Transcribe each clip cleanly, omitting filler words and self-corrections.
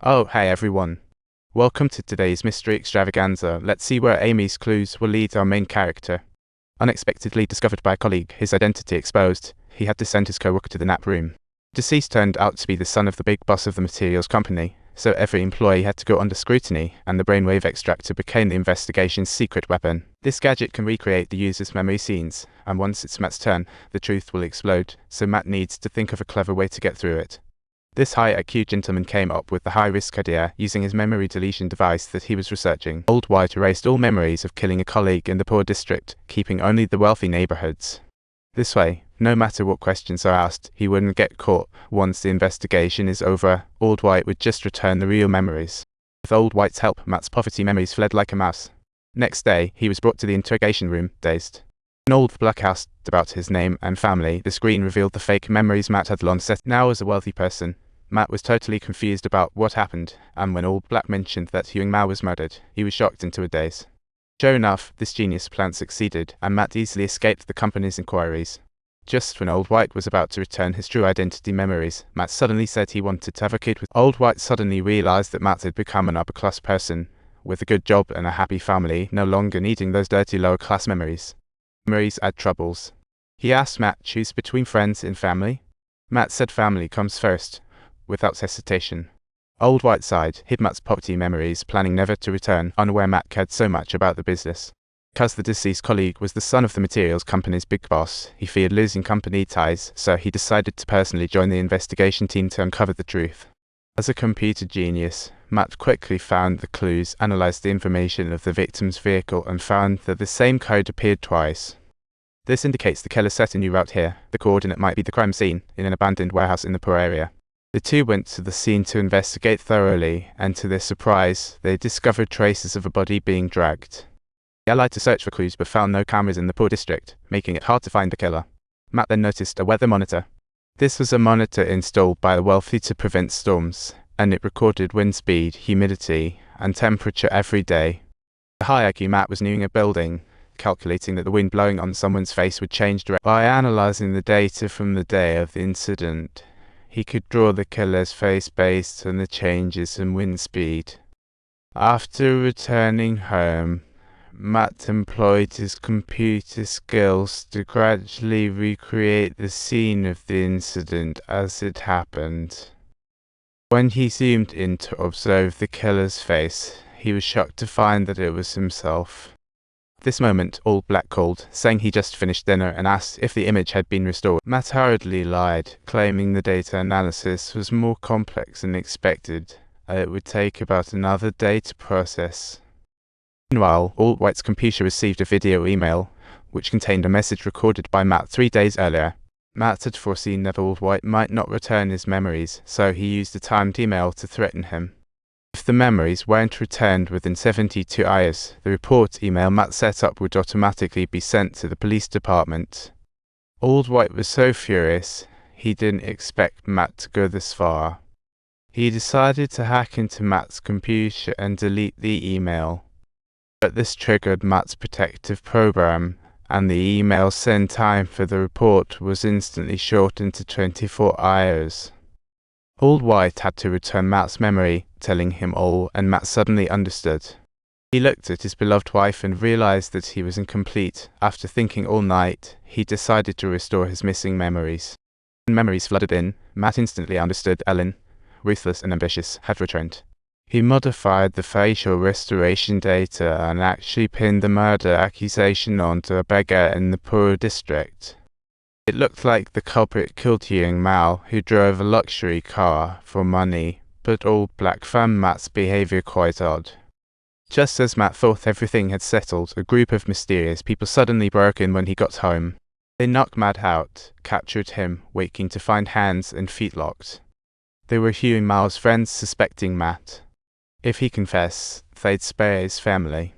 Oh, hey everyone. Welcome to today's mystery extravaganza. Let's see where Amy's clues will lead our main character. Unexpectedly discovered by a colleague, his identity exposed, he had to send his co-worker to the nap room. Deceased turned out to be the son of the big boss of the materials company, so every employee had to go under scrutiny, and the brainwave extractor became the investigation's secret weapon. This gadget can recreate the user's memory scenes, and once it's Matt's turn, the truth will explode, so Matt needs to think of a clever way to get through it. This high IQ gentleman came up with the high-risk idea using his memory deletion device that he was researching. Old White erased all memories of killing a colleague in the poor district, keeping only the wealthy neighborhoods. This way, no matter what questions are asked, he wouldn't get caught. Once the investigation is over, Old White would just return the real memories. With Old White's help, Matt's poverty memories fled like a mouse. Next day, he was brought to the interrogation room, dazed. When Old Black asked about his name and family, the screen revealed the fake memories Matt had long set. Now as a wealthy person, Matt was totally confused about what happened, and when Old Black mentioned that Hughing Mao was murdered, he was shocked into a daze. Sure enough, this genius plan succeeded, and Matt easily escaped the company's inquiries. Just when Old White was about to return his true identity memories, Matt suddenly said he wanted to have a kid with Old White. Suddenly realized that Matt had become an upper-class person, with a good job and a happy family, no longer needing those dirty lower-class memories. Memories add troubles. He asked Matt to choose between friends and family. Matt said family comes first, without hesitation. Old White sighed, hid Matt's poverty memories, planning never to return, unaware Matt cared so much about the business. Because the deceased colleague was the son of the materials company's big boss, he feared losing company ties, so he decided to personally join the investigation team to uncover the truth. As a computer genius, Matt quickly found the clues, analyzed the information of the victim's vehicle, and found that the same code appeared twice. This indicates the killer set a new route here. The coordinate might be the crime scene, in an abandoned warehouse in the poor area. The two went to the scene to investigate thoroughly, and to their surprise, they discovered traces of a body being dragged. They allied to search for clues but found no cameras in the poor district, making it hard to find the killer. Matt then noticed a weather monitor. This was a monitor installed by the wealthy to prevent storms, and it recorded wind speed, humidity, and temperature every day. The high IQ Matt was nearing a building, calculating that the wind blowing on someone's face would change direction. By analyzing the data from the day of the incident, he could draw the killer's face based on the changes in wind speed. After returning home, Matt employed his computer skills to gradually recreate the scene of the incident as it happened. When he zoomed in to observe the killer's face, he was shocked to find that it was himself. At this moment, Old Black called, saying he just finished dinner, and asked if the image had been restored. Matt hurriedly lied, claiming the data analysis was more complex than expected, and it would take about another day to process. Meanwhile, Old White's computer received a video email, which contained a message recorded by Matt 3 days earlier. Matt had foreseen that Old White might not return his memories, so he used a timed email to threaten him. If the memories weren't returned within 72 hours, the report email Matt set up would automatically be sent to the police department. Old White was so furious, he didn't expect Matt to go this far. He decided to hack into Matt's computer and delete the email. But this triggered Matt's protective program, and the email send time for the report was instantly shortened to 24 hours. Old White had to return Matt's memory, telling him all, and Matt suddenly understood. He looked at his beloved wife and realized that he was incomplete. After thinking all night, he decided to restore his missing memories. When memories flooded in, Matt instantly understood Ellen, ruthless and ambitious, had returned. He modified the facial restoration data and actually pinned the murder accusation onto a beggar in the poor district. It looked like the culprit killed Hughing Mao, who drove a luxury car for money, but Old Black found Matt's behavior quite odd. Just as Matt thought everything had settled, a group of mysterious people suddenly broke in when he got home. They knocked Matt out, captured him, waking to find hands and feet locked. They were Hughing Mao's friends, suspecting Matt. If he confessed, they'd spare his family.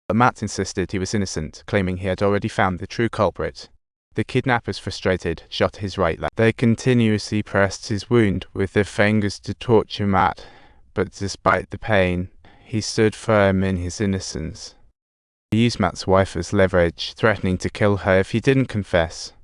But Matt insisted he was innocent, claiming he had already found the true culprit. The kidnappers, frustrated, shot his right leg. They continuously pressed his wound with their fingers to torture Matt, but despite the pain, he stood firm in his innocence. They used Matt's wife as leverage, threatening to kill her if he didn't confess.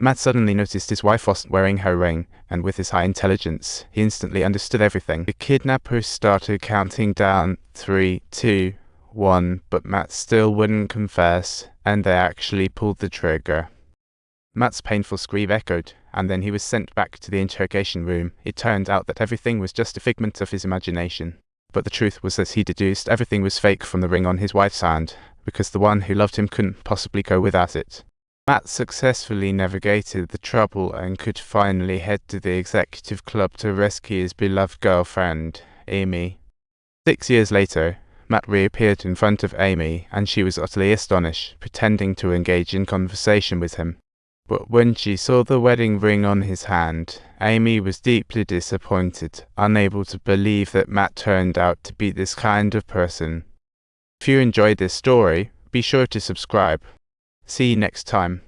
Matt suddenly noticed his wife wasn't wearing her ring, and with his high intelligence, he instantly understood everything. The kidnappers started counting down 3, 2, 1, but Matt still wouldn't confess, and they actually pulled the trigger. Matt's painful scream echoed, and then he was sent back to the interrogation room. It turned out that everything was just a figment of his imagination. But the truth was that he deduced everything was fake from the ring on his wife's hand, because the one who loved him couldn't possibly go without it. Matt successfully navigated the trouble and could finally head to the executive club to rescue his beloved girlfriend, Amy. 6 years later, Matt reappeared in front of Amy, and she was utterly astonished, pretending to engage in conversation with him. But when she saw the wedding ring on his hand, Amy was deeply disappointed, unable to believe that Matt turned out to be this kind of person. If you enjoyed this story, be sure to subscribe. See you next time.